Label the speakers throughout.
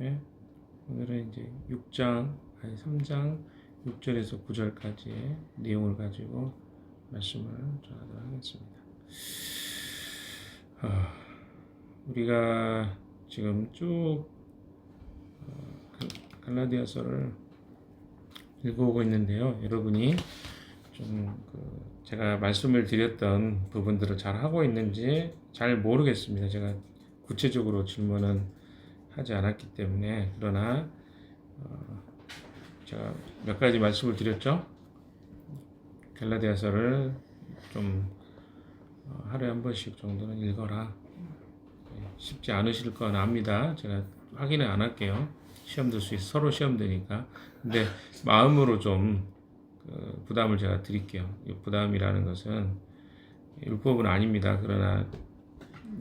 Speaker 1: 예? 오늘은 이제 3장 6절에서 9절까지의 내용을 가지고 말씀을 전하도록 하겠습니다. 우리가 지금 쭉 갈라디아서를 읽어오고 있는데요. 여러분이 좀 제가 말씀을 드렸던 부분들을 잘 하고 있는지 잘 모르겠습니다. 제가 구체적으로 질문은 하지 않았기 때문에. 그러나 제가 몇 가지 말씀을 드렸죠. 갈라디아서를 좀 하루에 한 번씩 정도는 읽어라. 쉽지 않으실 건 압니다. 제가 확인을 안 할게요. 시험 들 수 있어. 서로 시험 되니까. 근데 마음으로 좀 부담을 제가 드릴게요. 이 부담이라는 것은 율법은 아닙니다. 그러나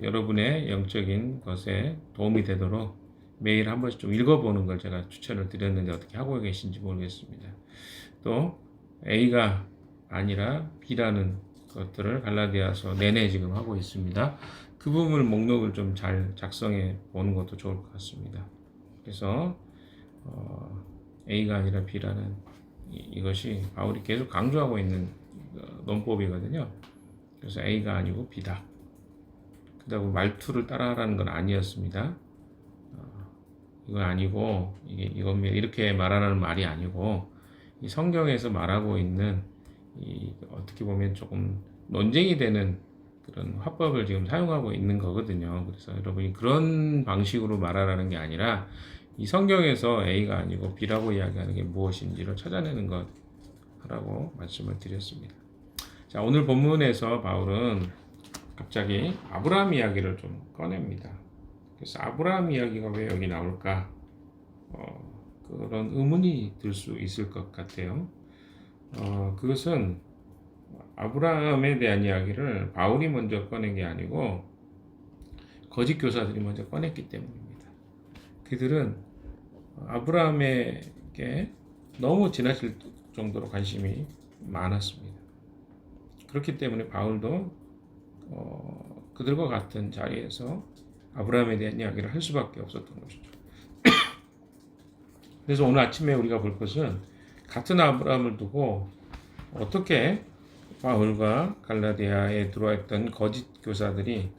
Speaker 1: 여러분의 영적인 것에 도움이 되도록 매일 한 번씩 좀 읽어보는 걸 제가 추천을 드렸는데 어떻게 하고 계신지 모르겠습니다. 또 A가 아니라 B라는 것들을 갈라디아서 내내 지금 하고 있습니다. 그 부분을 목록을 좀 잘 작성해 보는 것도 좋을 것 같습니다. 그래서 A가 아니라 B라는 이것이 바울이 계속 강조하고 있는 논법이거든요. 그래서 A가 아니고 B다. 그렇다고 말투를 따라하라는 건 아니었습니다. 이건 아니고 이건 이렇게 말하라는 말이 아니고 이 성경에서 말하고 있는 어떻게 보면 조금 논쟁이 되는 그런 화법을 지금 사용하고 있는 거거든요. 그래서 여러분이 그런 방식으로 말하라는 게 아니라 이 성경에서 A가 아니고 B라고 이야기하는 게 무엇인지를 찾아내는 것이라고 말씀을 드렸습니다. 자, 오늘 본문에서 바울은 갑자기 아브라함 이야기를 좀 꺼냅니다. 그래서 아브라함 이야기가 왜 여기 나올까? 그런 의문이 들 수 있을 것 같아요. 그것은 아브라함에 대한 이야기를 바울이 먼저 꺼낸 게 아니고 거짓 교사들이 먼저 꺼냈기 때문입니다. 그들은 아브라함에게 너무 지나칠 정도로 관심이 많았습니다. 그렇기 때문에 바울도 그들과 같은 자리에서 아브라함에 대한 이야기를 할 수밖에 없었던 것이죠. 그래서 오늘 아침에 우리가 볼 것은 같은 아브라함을 두고 어떻게 바울과 갈라디아에 들어와 있던 거짓 교사들이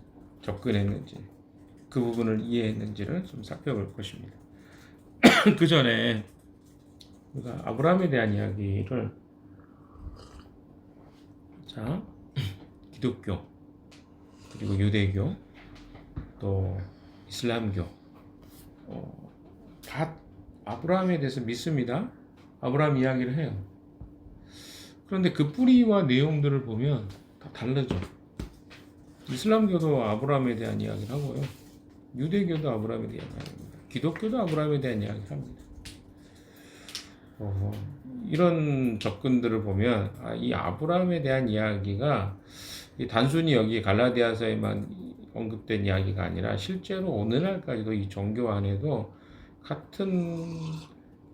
Speaker 1: 접근했는지, 그 부분을 이해했는지를 좀 살펴볼 것입니다. 그 전에 우리가 아브라함에 대한 이야기를, 자, 기독교, 그리고 유대교, 또 이슬람교, 다 아브라함에 대해서 믿습니다. 아브라함 이야기를 해요. 그런데 그 뿌리와 내용들을 보면 다 다르죠. 이슬람교도 아브라함에 대한 이야기를 하고요. 유대교도 아브라함에 대한 이야기합니다. 기독교도 아브라함에 대한 이야기를 합니다. 이런 접근들을 보면 이 아브라함에 대한 이야기가 단순히 여기 갈라디아서에만 언급된 이야기가 아니라 실제로 오늘날까지도 이 종교 안에도 같은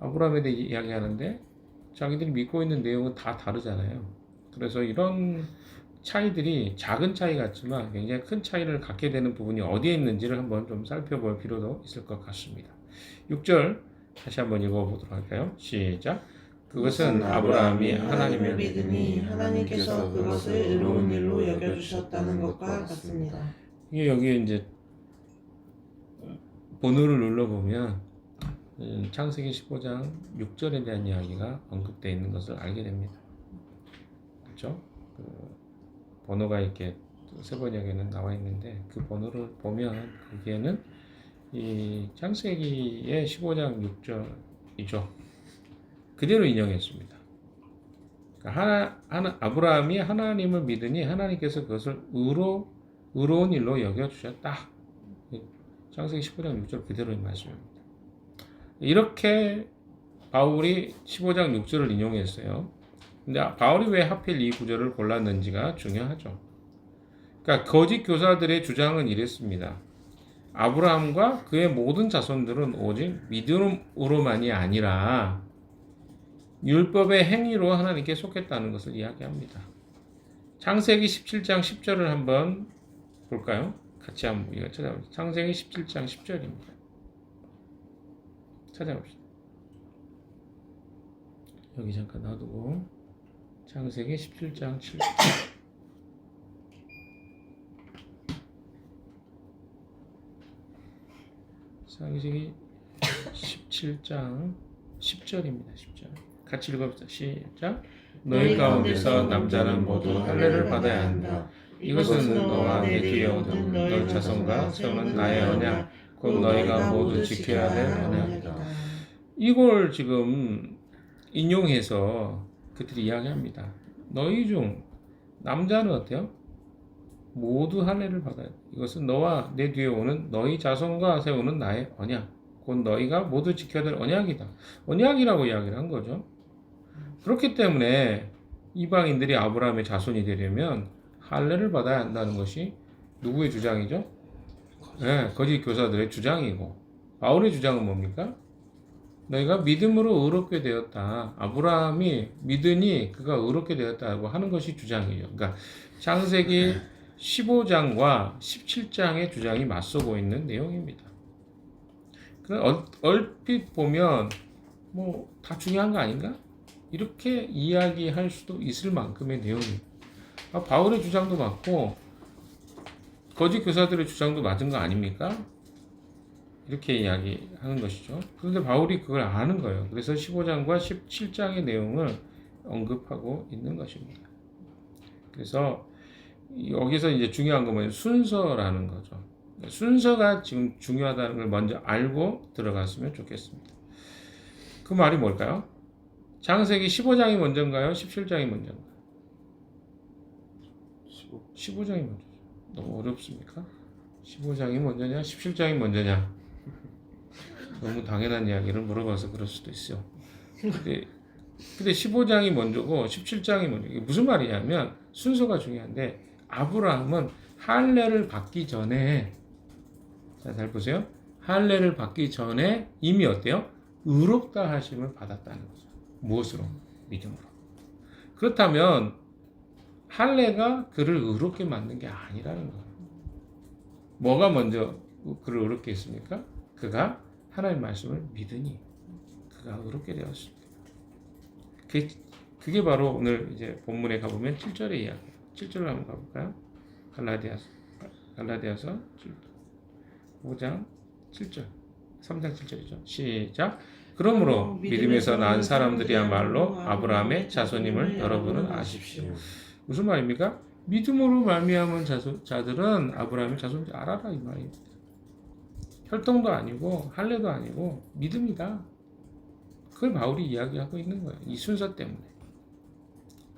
Speaker 1: 아브라함에 대해 이야기하는데 자기들이 믿고 있는 내용은 다 다르잖아요. 그래서 이런 차이들이 작은 차이 같지만 굉장히 큰 차이를 갖게 되는 부분이 어디에 있는지를 한번 좀 살펴볼 필요도 있을 것 같습니다. 6절 다시 한번 읽어보도록 할까요? 시작. 그것은 아브라함이 하나님을
Speaker 2: 믿으니 하나님께서 그것을 의로운 일로 여겨주셨다는 것과 같습니다.
Speaker 1: 이게 여기 이제 번호를 눌러보면 창세기 15장 6절에 대한 이야기가 언급되어 있는 것을 알게 됩니다. 그렇죠? 번호가 이렇게 세 번역에는 나와 있는데 그 번호를 보면 거기에는 이 창세기의 15장 6절이죠. 그대로 인용했습니다. 그러니까 아브라함이 하나님을 믿으니 하나님께서 그것을 의로운 일로 여겨주셨다. 창세기 15장 6절 그대로의 말씀입니다. 이렇게 바울이 15장 6절을 인용했어요. 근데 바울이 왜 하필 이 구절을 골랐는지가 중요하죠. 그러니까 거짓 교사들의 주장은 이랬습니다. 아브라함과 그의 모든 자손들은 오직 믿음으로만이 아니라 율법의 행위로 하나님께 속했다는 것을 이야기합니다. 창세기 17장 10절을 한번 볼까요? 같이 한번 찾아보죠. 창세기 17장 10절입니다. 찾아봅시다. 여기 잠깐 놔두고 창세기 17장 7절. 창세기 17장 10절입니다. 10절. 같이 읽어봅시다. 시작. 너희 가운데서 남자는 모두 할례를 받아야 한다. 이것은 너와 내 뒤에 오는 너희 자손과 세우는 나의 언약, 곧 너희가 모두 지켜야 될 언약이다. 이걸 지금 인용해서 그들이 이야기합니다. 너희 중 남자는 어때요? 모두 할례를 받아야 돼. 이것은 너와 내 뒤에 오는 너희 자손과 세우는 나의 언약, 곧 너희가 모두 지켜야 될 언약이다. 언약이라고 이야기를 한 거죠. 그렇기 때문에 이방인들이 아브라함의 자손이 되려면 할례를 받아야 한다는 것이 누구의 주장이죠? 네, 거짓 교사들의 주장이고, 바울의 주장은 뭡니까? 너희가 믿음으로 의롭게 되었다. 아브라함이 믿으니 그가 의롭게 되었다고 하는 것이 주장이에요. 그러니까 창세기 15장과 17장의 주장이 맞서고 있는 내용입니다. 얼핏 보면 뭐 다 중요한 거 아닌가? 이렇게 이야기할 수도 있을 만큼의 내용입니다. 바울의 주장도 맞고 거짓 교사들의 주장도 맞은 거 아닙니까? 이렇게 이야기하는 것이죠. 그런데 바울이 그걸 아는 거예요. 그래서 15장과 17장의 내용을 언급하고 있는 것입니다. 그래서 여기서 이제 중요한 건 뭐냐면 순서라는 거죠. 순서가 지금 중요하다는 걸 먼저 알고 들어갔으면 좋겠습니다. 그 말이 뭘까요? 창세기 15장이 먼저인가요? 17장이 먼저인가요? 15장이 먼저죠. 너무 어렵습니까? 15장이 먼저냐? 17장이 먼저냐? 너무 당연한 이야기를 물어봐서 그럴 수도 있어요. 근데 15장이 먼저고 17장이 먼저. 이게 무슨 말이냐면 순서가 중요한데 아브라함은 할례를 받기 전에, 자, 잘 보세요. 할례를 받기 전에 이미 어때요? 의롭다 하심을 받았다는 거죠. 무엇으로? 믿음으로. 그렇다면 할례가 그를 의롭게 만든 게 아니라는 거예요. 뭐가 먼저 그를 의롭게 했습니까? 그가 하나님의 말씀을 믿으니 그가 의롭게 되었습니다. 그게 바로 오늘 이제 본문에 가보면 7절의 이야기예요. 7절을 한번 가볼까요? 갈라디아서 5장 7절, 3장 7절이죠. 시작. 그러므로 믿음에서 난 사람들이야말로 아브라함의 자손임을 여러분은 아십시오. 무슨 말입니까? 믿음으로 말미암은 자들은 아브라함의 자손인지 알아라 이 말입니다. 혈통도 아니고 할례도 아니고 믿음이다. 그걸 바울이 이야기하고 있는 거예요. 이 순서 때문에.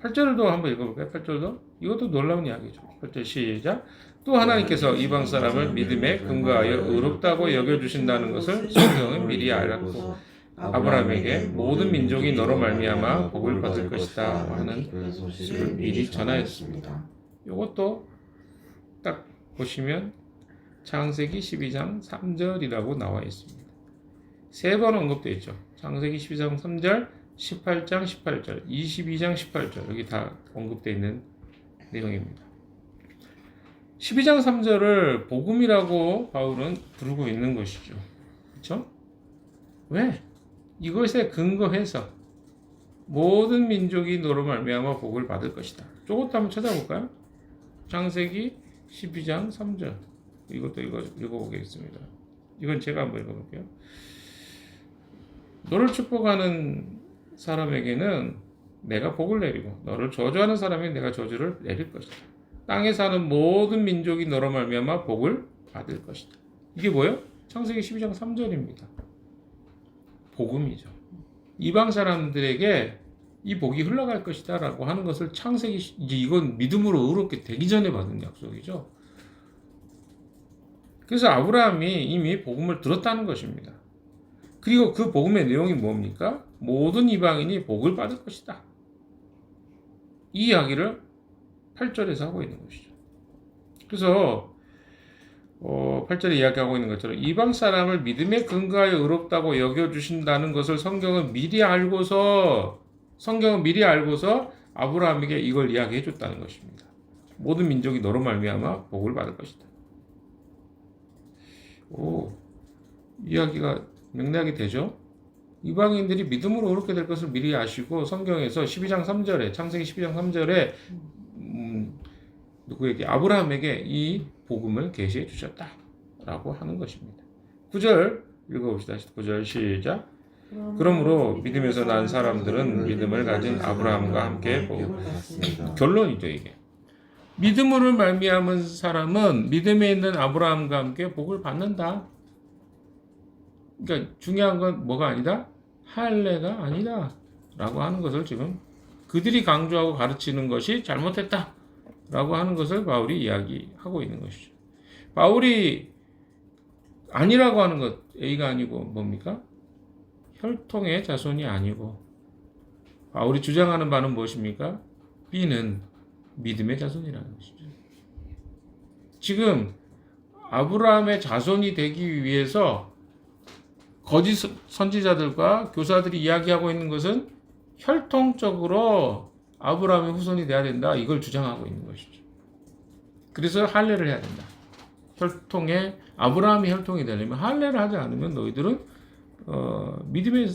Speaker 1: 8절도 한번 읽어볼까요? 8절도 이것도 놀라운 이야기죠. 8절 시작. 또 하나님께서 이방 사람을 믿음에 근거하여 의롭다고 여겨주신다는 것을 성경은 미리 알았고 아브라함에게 모든 민족이 너로 말미암아 복을 받을 것이다 하는 소식을 미리 전하였습니다. 이것도 딱 보시면 창세기 12장 3절이라고 나와 있습니다. 세 번 언급되어 있죠. 창세기 12장 3절, 18장 18절, 22장 18절 여기 다 언급되어 있는 내용입니다. 12장 3절을 복음이라고 바울은 부르고 있는 것이죠. 그렇죠? 왜? 이것에 근거해서 모든 민족이 너로 말미암아 복을 받을 것이다. 저것도 한번 찾아볼까요? 창세기 12장 3절 이것도 읽어보겠습니다. 이건 제가 한번 읽어볼게요. 너를 축복하는 사람에게는 내가 복을 내리고 너를 저주하는 사람에게 내가 저주를 내릴 것이다. 땅에 사는 모든 민족이 너로 말미암아 복을 받을 것이다. 이게 뭐예요? 창세기 12장 3절입니다. 복음이죠. 이방 사람들에게 이 복이 흘러갈 것이다 라고 하는 것을 창세기, 이제 이건 믿음으로 의롭게 되기 전에 받은 약속이죠. 그래서 아브라함이 이미 복음을 들었다는 것입니다. 그리고 그 복음의 내용이 뭡니까? 모든 이방인이 복을 받을 것이다. 이 이야기를 8절에서 하고 있는 것이죠. 그래서 8절에 이야기하고 있는 것처럼 이방 사람을 믿음에 근거하여 의롭다고 여겨주신다는 것을 성경은 미리 알고서 아브라함에게 이걸 이야기해 줬다는 것입니다. 모든 민족이 너로 말미암아 복을 받을 것이다. 이야기가 맥락이 되죠? 이방인들이 믿음으로 의롭게 될 것을 미리 아시고 성경에서 12장 3절에 창세기 12장 3절에 누구에게 아브라함에게 이 복음을 계시해 주셨다라고 하는 것입니다. 9절 읽어봅시다. 9절 시작. 그러므로 믿음에서 난 사람들은 믿음을 가진 아브라함과 함께 복음을
Speaker 2: 받았습니다.
Speaker 1: 결론이죠 이게. 믿음으로 말미암은 사람은 믿음에 있는 아브라함과 함께 복을 받는다. 그러니까 중요한 건 뭐가 아니다? 할례가 아니다 라고 하는 것을 지금 그들이 강조하고 가르치는 것이 잘못했다 라고 하는 것을 바울이 이야기하고 있는 것이죠. 바울이 아니라고 하는 것 A가 아니고 뭡니까? 혈통의 자손이 아니고 바울이 주장하는 바는 무엇입니까? B는 믿음의 자손이라는 것이죠. 지금 아브라함의 자손이 되기 위해서 거짓 선지자들과 교사들이 이야기하고 있는 것은 혈통적으로 아브라함의 후손이 돼야 된다. 이걸 주장하고 있는 것이죠. 그래서 할례를 해야 된다. 아브라함이 혈통이 되려면 할례를 하지 않으면 너희들은 믿음의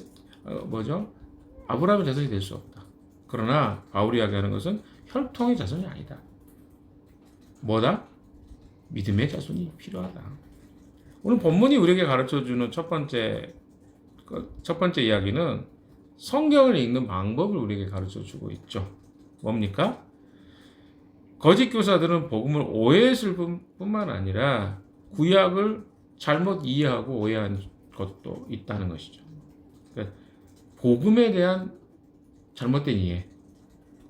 Speaker 1: 아브라함의 자손이 될 수 없다. 그러나 바울이 이야기하는 것은 혈통의 자손이 아니다. 뭐다? 믿음의 자손이 필요하다. 오늘 본문이 우리에게 가르쳐주는 첫 번째 이야기는 성경을 읽는 방법을 우리에게 가르쳐주고 있죠. 뭡니까? 거짓 교사들은 복음을 오해했을 뿐만 아니라 구약을 잘못 이해하고 오해한 것도 있다는 것이죠. 그러니까 복음에 대한 잘못된 이해,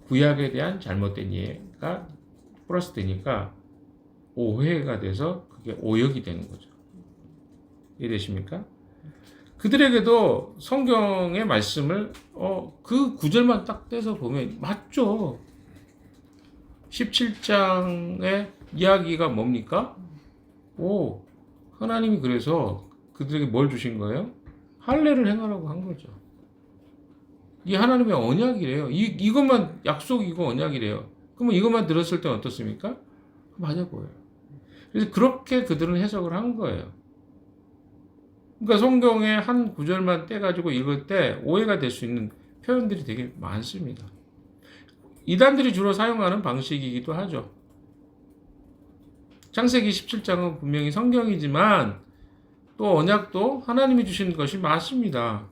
Speaker 1: 구약에 대한 잘못된 이해가 플러스 되니까 오해가 돼서 그게 오역이 되는 거죠. 이해되십니까? 그들에게도 성경의 말씀을 그 구절만 딱 떼서 보면 맞죠. 17장의 이야기가 뭡니까? 하나님이 그래서 그들에게 뭘 주신 거예요? 할례를 행하라고 한 거죠. 이 하나님의 언약이래요. 이것만 약속이고 언약이래요. 그러면 이것만 들었을 때 어떻습니까? 맞아 보여요. 그래서 그렇게 그들은 해석을 한 거예요. 그러니까 성경의 한 구절만 떼가지고 읽을 때 오해가 될 수 있는 표현들이 되게 많습니다. 이단들이 주로 사용하는 방식이기도 하죠. 창세기 17장은 분명히 성경이지만 또 언약도 하나님이 주신 것이 맞습니다.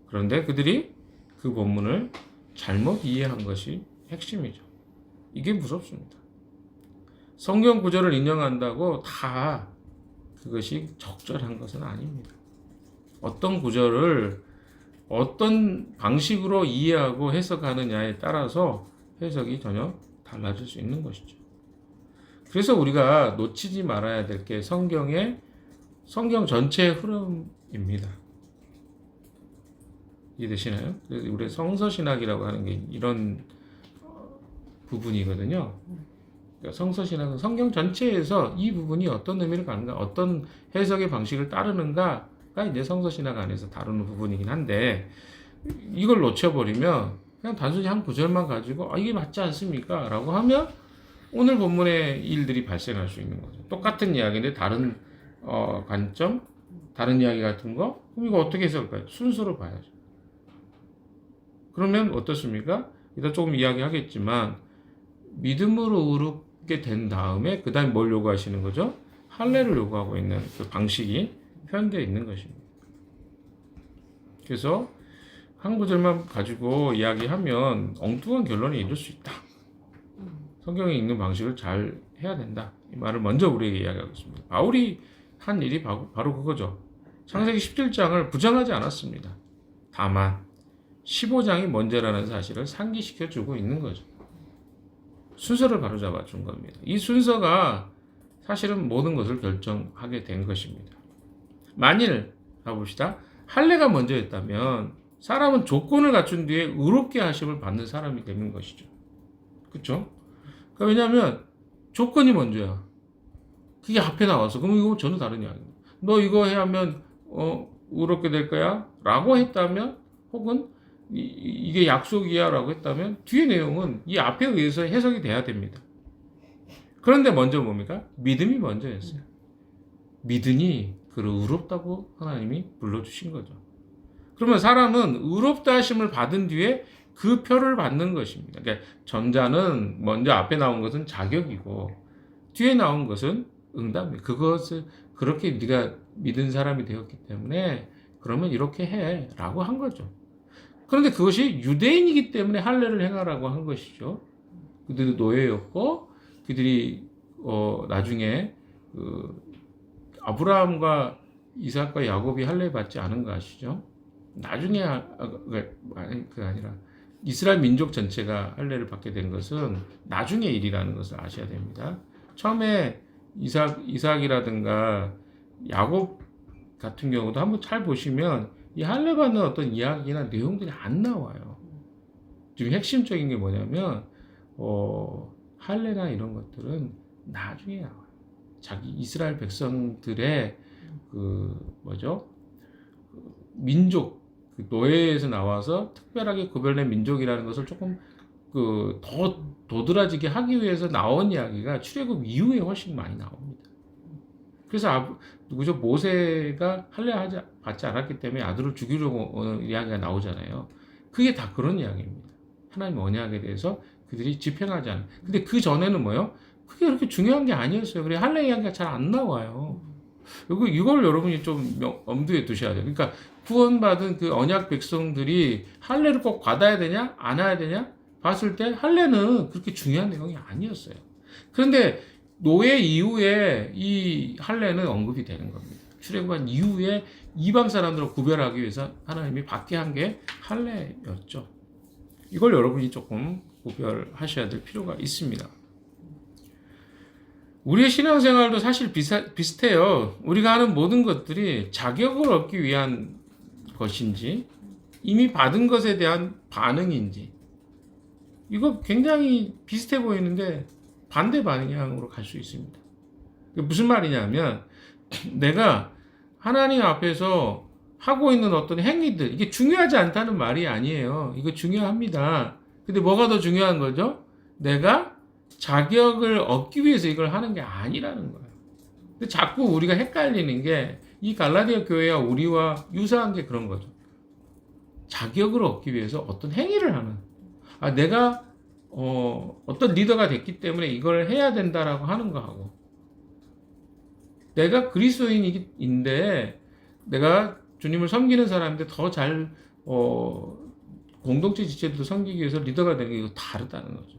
Speaker 1: 그런데 그들이 그 본문을 잘못 이해한 것이 핵심이죠. 이게 무섭습니다. 성경 구절을 인용한다고 다 그것이 적절한 것은 아닙니다. 어떤 구절을 어떤 방식으로 이해하고 해석하느냐에 따라서 해석이 전혀 달라질 수 있는 것이죠. 그래서 우리가 놓치지 말아야 될 게 성경 전체의 흐름입니다. 이해되시나요? 그래서 우리 성서신학이라고 하는 게 이런 부분이거든요. 그러니까 성서신학은 성경 전체에서 이 부분이 어떤 의미를 갖는가, 어떤 해석의 방식을 따르는가가 이제 성서신학 안에서 다루는 부분이긴 한데 이걸 놓쳐버리면 그냥 단순히 한 구절만 가지고 이게 맞지 않습니까? 라고 하면 오늘 본문의 일들이 발생할 수 있는 거죠. 똑같은 이야기인데 다른 관점, 다른 이야기 같은 거? 그럼 이거 어떻게 해석할까요? 순서로 봐야죠. 그러면 어떻습니까? 이따 조금 이야기하겠지만 믿음으로 의롭게 된 다음에 그 다음에 뭘 요구하시는 거죠? 할례를 요구하고 있는 그 방식이 표현되어 있는 것입니다. 그래서 한 구절만 가지고 이야기하면 엉뚱한 결론에 이를 수 있다. 성경에 있는 방식을 잘 해야 된다. 이 말을 먼저 우리에게 이야기하고 있습니다. 바울이 한 일이 바로 그거죠. 창세기 17장을 부정하지 않았습니다. 다만 15장이 먼저라는 사실을 상기시켜 주고 있는 거죠. 순서를 바로잡아 준 겁니다. 이 순서가 사실은 모든 것을 결정하게 된 것입니다. 만일 가봅시다. 할례가 먼저였다면 사람은 조건을 갖춘 뒤에 의롭게 하심을 받는 사람이 되는 것이죠. 그렇죠? 그러니까 왜냐하면 조건이 먼저야. 그게 앞에 나와서 그럼 이거 전혀 다른 이야기입니다. 너 이거 해야면 의롭게 될 거야? 라고 했다면 혹은 이게 약속이야 라고 했다면 뒤의 내용은 이 앞에 의해서 해석이 돼야 됩니다. 그런데 먼저 뭡니까? 믿음이 먼저였어요. 믿으니 그를 의롭다고 하나님이 불러주신 거죠. 그러면 사람은 의롭다 하심을 받은 뒤에 그 표를 받는 것입니다. 그러니까 전자는 먼저 앞에 나온 것은 자격이고 뒤에 나온 것은 응답입니다. 그것을 그렇게 네가 믿은 사람이 되었기 때문에 그러면 이렇게 해라고 한 거죠. 그런데 그것이 유대인이기 때문에 할례를 행하라고 한 것이죠. 그들도 노예였고 그들이 나중에 아브라함과 이삭과 야곱이 할례 받지 않은 거 아시죠? 나중에 그 아니라 이스라엘 민족 전체가 할례를 받게 된 것은 나중의 일이라는 것을 아셔야 됩니다. 처음에 이삭이라든가 야곱 같은 경우도 한번 잘 보시면 이 할례 받는 어떤 이야기나 내용들이 안 나와요. 지금 핵심적인 게 뭐냐면 할례나 이런 것들은 나중에 나와요. 자기 이스라엘 백성들의 민족 노예에서 나와서 특별하게 구별된 민족이라는 것을 조금 더 도드라지게 하기 위해서 나온 이야기가 출애굽 이후에 훨씬 많이 나옵니다. 그래서 누구죠? 모세가 할례 받지 않았기 때문에 아들을 죽이려고 오는 이야기가 나오잖아요. 그게 다 그런 이야기입니다. 하나님 언약에 대해서 그들이 집행하지 않은. 근데 그 전에는 뭐요? 그게 그렇게 중요한 게 아니었어요. 그래 할례 이야기가 잘 안 나와요. 이걸 여러분이 좀 엄두에 두셔야 돼요. 그러니까 구원받은 그 언약 백성들이 할례를 꼭 받아야 되냐, 안 해야 되냐 봤을 때 할례는 그렇게 중요한 내용이 아니었어요. 그런데 노예 이후에 이 할례는 언급이 되는 겁니다. 출애굽한 이후에 이방 사람들을 구별하기 위해서 하나님이 받게 한 게 할례였죠. 이걸 여러분이 조금 구별하셔야 될 필요가 있습니다. 우리의 신앙생활도 사실 비슷해요. 우리가 하는 모든 것들이 자격을 얻기 위한 것인지 이미 받은 것에 대한 반응인지 이거 굉장히 비슷해 보이는데 반대 방향으로 갈 수 있습니다. 무슨 말이냐면 내가 하나님 앞에서 하고 있는 어떤 행위들 이게 중요하지 않다는 말이 아니에요. 이거 중요합니다. 근데 뭐가 더 중요한 거죠? 내가 자격을 얻기 위해서 이걸 하는 게 아니라는 거예요. 근데 자꾸 우리가 헷갈리는 게 이 갈라디아 교회와 우리와 유사한 게 그런 거죠. 자격을 얻기 위해서 어떤 행위를 하는. 내가 어떤 리더가 됐기 때문에 이걸 해야 된다라고 하는 거하고 내가 그리스도인인데 내가 주님을 섬기는 사람인데 더 잘 공동체 지체들도 섬기기 위해서 리더가 되는 게 이거 다르다는 거죠.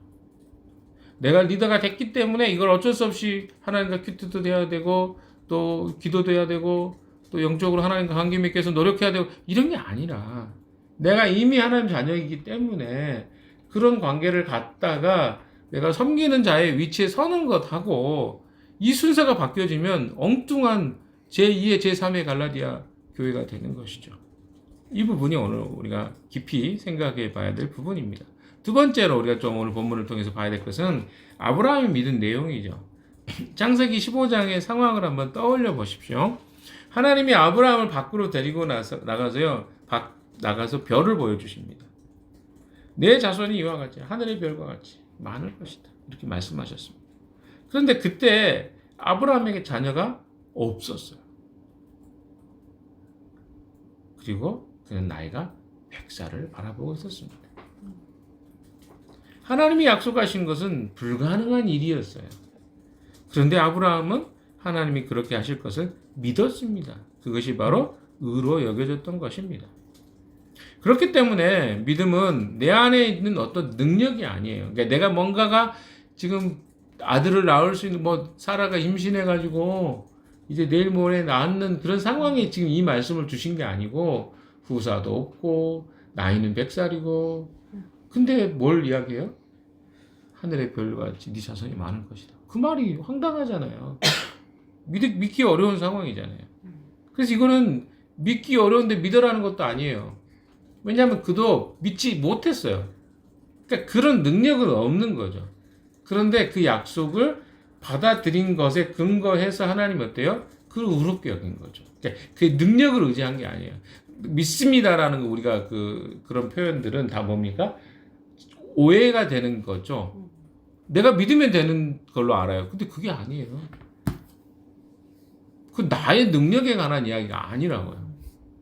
Speaker 1: 내가 리더가 됐기 때문에 이걸 어쩔 수 없이 하나님과 큐트도 돼야 되고 또 기도도 해야 되고 또 영적으로 하나님과 관계 맺기 위해서 노력해야 되고 이런 게 아니라 내가 이미 하나님 자녀이기 때문에 그런 관계를 갖다가 내가 섬기는 자의 위치에 서는 것하고 이 순서가 바뀌어지면 엉뚱한 제2의 제3의 갈라디아 교회가 되는 것이죠. 이 부분이 오늘 우리가 깊이 생각해 봐야 될 부분입니다. 두 번째로 우리가 좀 오늘 본문을 통해서 봐야 될 것은 아브라함이 믿은 내용이죠. 창세기 15장의 상황을 한번 떠올려 보십시오. 하나님이 아브라함을 밖으로 데리고 나가서 별을 보여주십니다. 내 자손이 이와 같이 하늘의 별과 같이 많을 것이다. 이렇게 말씀하셨습니다. 그런데 그때 아브라함에게 자녀가 없었어요. 그리고 그는 나이가 100살을 바라보고 있었습니다. 하나님이 약속하신 것은 불가능한 일이었어요. 그런데 아브라함은 하나님이 그렇게 하실 것을 믿었습니다. 그것이 바로 의로 여겨졌던 것입니다. 그렇기 때문에 믿음은 내 안에 있는 어떤 능력이 아니에요. 그러니까 내가 뭔가가 지금 아들을 낳을 수 있는 사라가 임신해가지고 이제 내일 모레 낳는 그런 상황에 지금 이 말씀을 주신 게 아니고 후사도 없고 나이는 100살이고 근데 뭘 이야기해요? 하늘의 별같이 네 자손이 많을 것이다. 그 말이 황당하잖아요. 믿기 어려운 상황이잖아요. 그래서 이거는 믿기 어려운데 믿으라는 것도 아니에요. 왜냐하면 그도 믿지 못했어요. 그러니까 그런 능력은 없는 거죠. 그런데 그 약속을 받아들인 것에 근거해서 하나님이 어때요? 그걸 의롭게 여긴 거죠. 그러니까 그 능력을 의지한 게 아니에요. 믿습니다라는 거 우리가 그런 표현들은 다 뭡니까? 오해가 되는 거죠. 내가 믿으면 되는 걸로 알아요. 근데 그게 아니에요. 그 나의 능력에 관한 이야기가 아니라고요.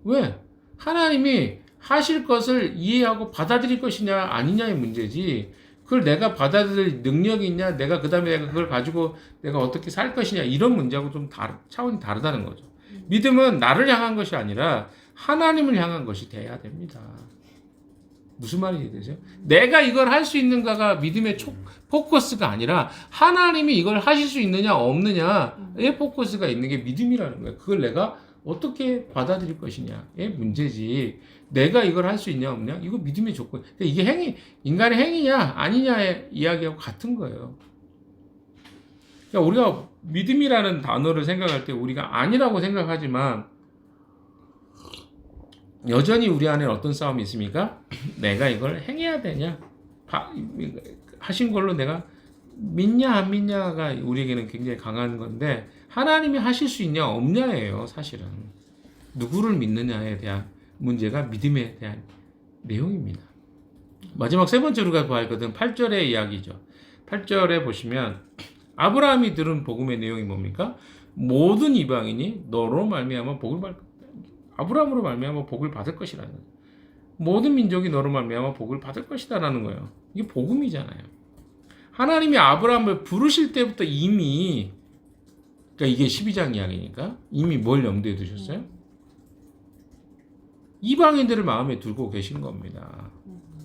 Speaker 1: 왜? 하나님이 하실 것을 이해하고 받아들일 것이냐 아니냐의 문제지, 그걸 내가 받아들일 능력이 있냐, 내가 그 다음에 내가 그걸 가지고 내가 어떻게 살 것이냐, 이런 문제하고 좀 차원이 다르다는 거죠. 믿음은 나를 향한 것이 아니라 하나님을 향한 것이 돼야 됩니다. 무슨 말인지 되세요? 내가 이걸 할 수 있는가가 믿음의 포커스가 아니라 하나님이 이걸 하실 수 있느냐 없느냐의 포커스가 있는 게 믿음이라는 거예요. 그걸 내가 어떻게 받아들일 것이냐의 문제지, 내가 이걸 할 수 있냐 없냐 이거 믿음의 조건. 이게 인간의 행위냐 아니냐의 이야기하고 같은 거예요. 그러니까 우리가 믿음이라는 단어를 생각할 때 우리가 아니라고 생각하지만 여전히 우리 안에 어떤 싸움이 있습니까? 내가 이걸 행해야 되냐, 하신 걸로 내가 믿냐 안 믿냐가 우리에게는 굉장히 강한 건데, 하나님이 하실 수 있냐 없냐예요. 사실은 누구를 믿느냐에 대한 문제가 믿음에 대한 내용입니다. 마지막 세 번째로 우리가 봐야 하거든. 8절의 이야기죠. 8절에 보시면 아브라함이 들은 복음의 내용이 뭡니까? 모든 이방인이 너로 말미암아 복을 받을 것이다. 아브라함으로 말미암아 복을 받을 것이라는 거예요. 모든 민족이 너로 말미암아 복을 받을 것이다라는 거예요. 이게 복음이잖아요. 하나님이 아브라함을 부르실 때부터 이미, 그러니까 이게 12장 이야기니까 이미 뭘 염두에 두셨어요? 이방인들을 마음에 두고 계신 겁니다.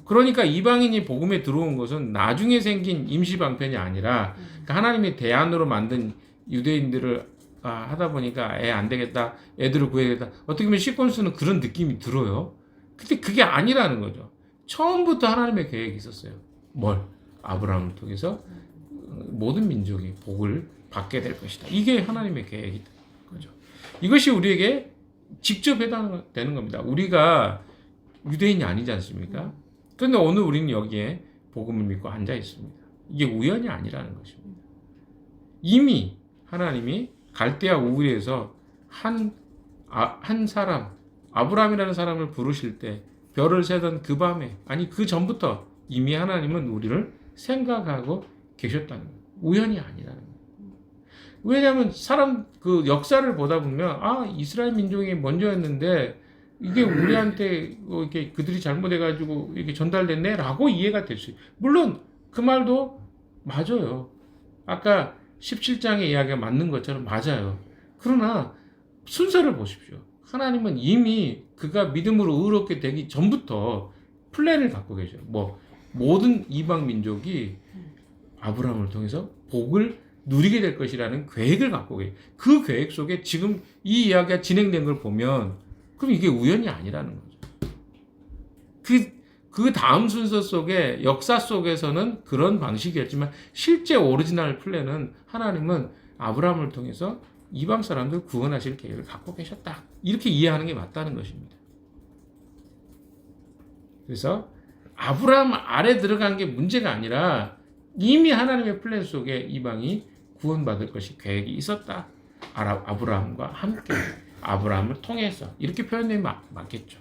Speaker 1: 그러니까 이방인이 복음에 들어온 것은 나중에 생긴 임시방편이 아니라 하나님의 대안으로 만든 유대인들을 하다 보니까 애 안 되겠다, 애들을 구해야겠다, 어떻게 보면 시몬스는 그런 느낌이 들어요. 근데 그게 아니라는 거죠. 처음부터 하나님의 계획이 있었어요. 뭘? 아브라함을 통해서 모든 민족이 복을 받게 될 것이다. 이게 하나님의 계획이다. 거죠. 이것이 우리에게 직접 해당되는 겁니다. 우리가 유대인이 아니지 않습니까? 그런데 오늘 우리는 여기에 복음을 믿고 앉아 있습니다. 이게 우연이 아니라는 것입니다. 이미 하나님이 갈대아 우르에서 한 사람, 아브라함이라는 사람을 부르실 때 별을 세던 그 밤에, 아니 그 전부터 이미 하나님은 우리를 생각하고 계셨다는 거예요. 우연이 아니라는 거예요. 왜냐하면 그 역사를 보다 보면 이스라엘 민족이 먼저였는데 이게 우리한테 이렇게 그들이 잘못해가지고 이렇게 전달됐네라고 이해가 될 수 있어요. 물론 그 말도 맞아요. 아까 17장의 이야기가 맞는 것처럼 맞아요. 그러나 순서를 보십시오. 하나님은 이미 그가 믿음으로 의롭게 되기 전부터 플랜을 갖고 계셔요. 모든 이방 민족이 아브라함을 통해서 복을 누리게 될 것이라는 계획을 갖고 계세요. 그 계획 속에 지금 이 이야기가 진행된 걸 보면 그럼 이게 우연이 아니라는 거죠. 그 다음 순서 속에 역사 속에서는 그런 방식이었지만 실제 오리지널 플랜은 하나님은 아브라함을 통해서 이방 사람들 구원하실 계획을 갖고 계셨다. 이렇게 이해하는 게 맞다는 것입니다. 그래서 아브라함 아래 들어간 게 문제가 아니라 이미 하나님의 플랜 속에 이방이 구원받을 것이 계획이 있었다. 아브라함과 함께, 아브라함을 통해서, 이렇게 표현되면 맞겠죠.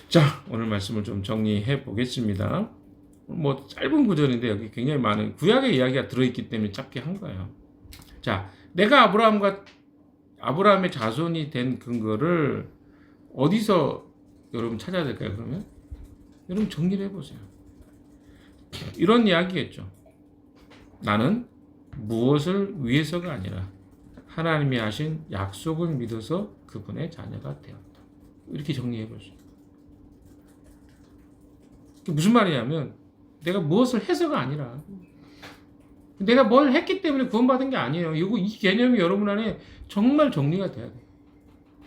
Speaker 1: 자, 오늘 말씀을 좀 정리해 보겠습니다. 짧은 구절인데 여기 굉장히 많은 구약의 이야기가 들어있기 때문에 짧게 한 거예요. 자, 내가 아브라함의 자손이 된 근거를 어디서 여러분 찾아야 될까요? 그러면 여러분 정리를 해보세요. 이런 이야기겠죠. 나는 무엇을 위해서가 아니라 하나님이 하신 약속을 믿어서 그분의 자녀가 되었다. 이렇게 정리해 보시죠. 무슨 말이냐면 내가 무엇을 해서가 아니라 내가 뭘 했기 때문에 구원받은 게 아니에요. 이 개념이 여러분 안에 정말 정리가 돼야 돼요.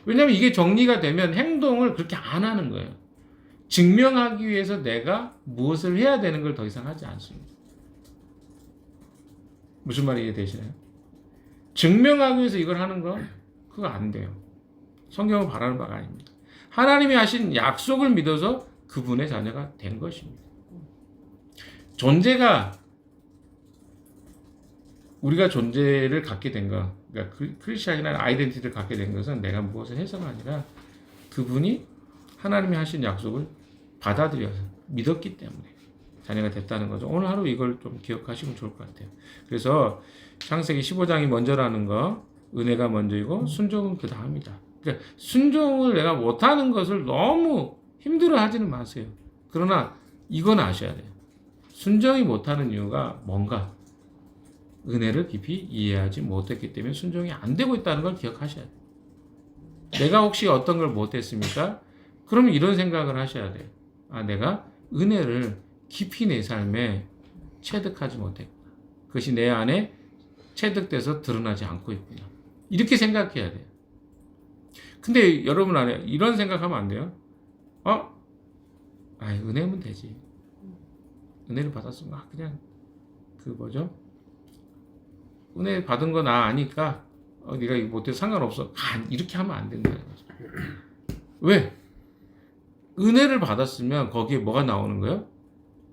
Speaker 1: 왜냐하면 이게 정리가 되면 행동을 그렇게 안 하는 거예요. 증명하기 위해서 내가 무엇을 해야 되는 걸 더 이상 하지 않습니다. 무슨 말이 이해되시나요? 증명하기 위해서 이걸 하는 거 그거 안 돼요. 성경은 바라는 바가 아닙니다. 하나님이 하신 약속을 믿어서 그분의 자녀가 된 것입니다. 우리가 존재를 갖게 된 것, 그러니까 크리스천이라는 아이덴티티를 갖게 된 것은 내가 무엇을 해서가 아니라 그분이 하나님이 하신 약속을 받아들여서 믿었기 때문에 자녀가 됐다는 거죠. 오늘 하루 이걸 좀 기억하시면 좋을 것 같아요. 그래서 창세기 15장이 먼저라는 거, 은혜가 먼저이고 순종은 그 다음이다. 그러니까 순종을 내가 못하는 것을 너무 힘들어하지는 마세요. 그러나 이건 아셔야 돼요. 순종이 못하는 이유가 뭔가 은혜를 깊이 이해하지 못했기 때문에 순종이 안 되고 있다는 걸 기억하셔야 돼요. 내가 혹시 어떤 걸 못했습니까? 그러면 이런 생각을 하셔야 돼요. 아, 내가 은혜를 깊이 내 삶에 체득하지 못했구나. 그것이 내 안에 체득돼서 드러나지 않고 있구나. 이렇게 생각해야 돼요. 근데 여러분 안에 이런 생각하면 안 돼요. 은혜면 되지. 은혜를 받았으면 그냥 은혜 받은 거 나 아니까 네가 이거 못해도 상관없어. 이렇게 하면 안 된다는 거죠. 왜? 은혜를 받았으면 거기에 뭐가 나오는 거예요?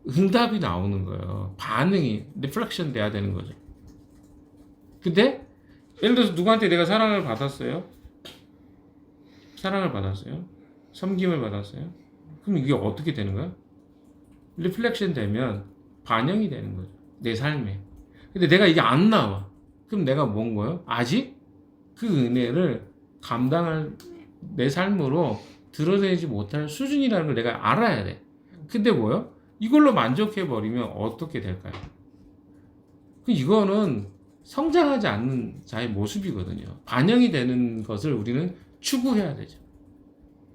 Speaker 1: 응답이 나오는 거예요. 반응이 리플렉션 돼야 되는 거죠. 근데 예를 들어서 누구한테 내가 사랑을 받았어요. 섬김을 받았어요. 그럼 이게 어떻게 되는 거야? 리플렉션 되면 반영이 되는 거죠. 내 삶에. 근데 내가 이게 안 나와. 그럼 내가 뭔 거예요? 아직 그 은혜를 감당할 내 삶으로 드러내지 못할 수준이라는 걸 내가 알아야 돼. 근데 뭐요? 이걸로 만족해버리면 어떻게 될까요? 이거는 성장하지 않는 자의 모습이거든요. 반영이 되는 것을 우리는 추구해야 되죠.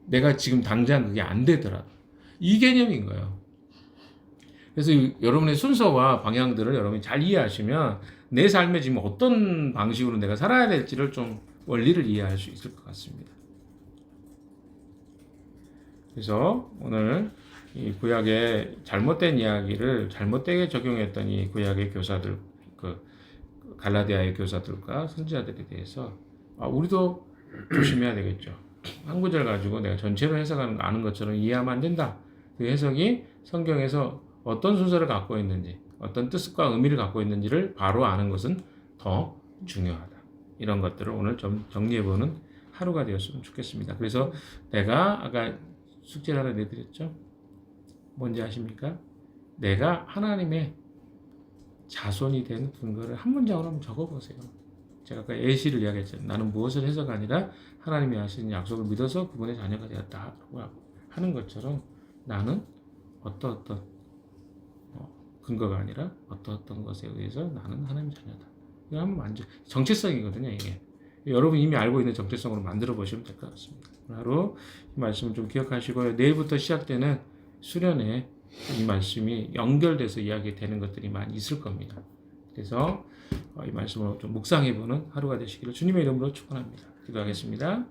Speaker 1: 내가 지금 당장 그게 안 되더라도. 이 개념인 거예요. 그래서 여러분의 순서와 방향들을 여러분이 잘 이해하시면 내 삶에 지금 어떤 방식으로 내가 살아야 될지를 좀 원리를 이해할 수 있을 것 같습니다. 그래서 오늘 이 구약의 잘못된 이야기를 잘못되게 적용했던 이 구약의 교사들, 갈라디아의 교사들과 선지자들에 대해서 우리도 조심해야 되겠죠. 한 구절 가지고 내가 전체로 해석하는 것처럼 이해하면 안 된다. 그 해석이 성경에서 어떤 순서를 갖고 있는지, 어떤 뜻과 의미를 갖고 있는지를 바로 아는 것은 더 중요하다. 이런 것들을 오늘 좀 정리해보는 하루가 되었으면 좋겠습니다. 그래서 내가 아까 숙제를 하나 내드렸죠. 뭔지 아십니까? 내가 하나님의 자손이 된 근거를 한 문장으로 한번 적어보세요. 제가 아까 예시를 이야기했잖아요. 나는 무엇을 해서가 아니라 하나님이 하신 약속을 믿어서 그분의 자녀가 되었다고 하는 것처럼 나는 어떤 근거가 아니라 어떤 것에 의해서 나는 하나님의 자녀다. 이거 한번 정체성이거든요. 이게 여러분 이미 알고 있는 정체성으로 만들어 보시면 될 것 같습니다. 하루 이 말씀을 좀 기억하시고요. 내일부터 시작되는 수련회 이 말씀이 연결돼서 이야기되는 것들이 많이 있을 겁니다. 그래서 이 말씀을 좀 묵상해보는 하루가 되시기를 주님의 이름으로 축원합니다. 기도하겠습니다.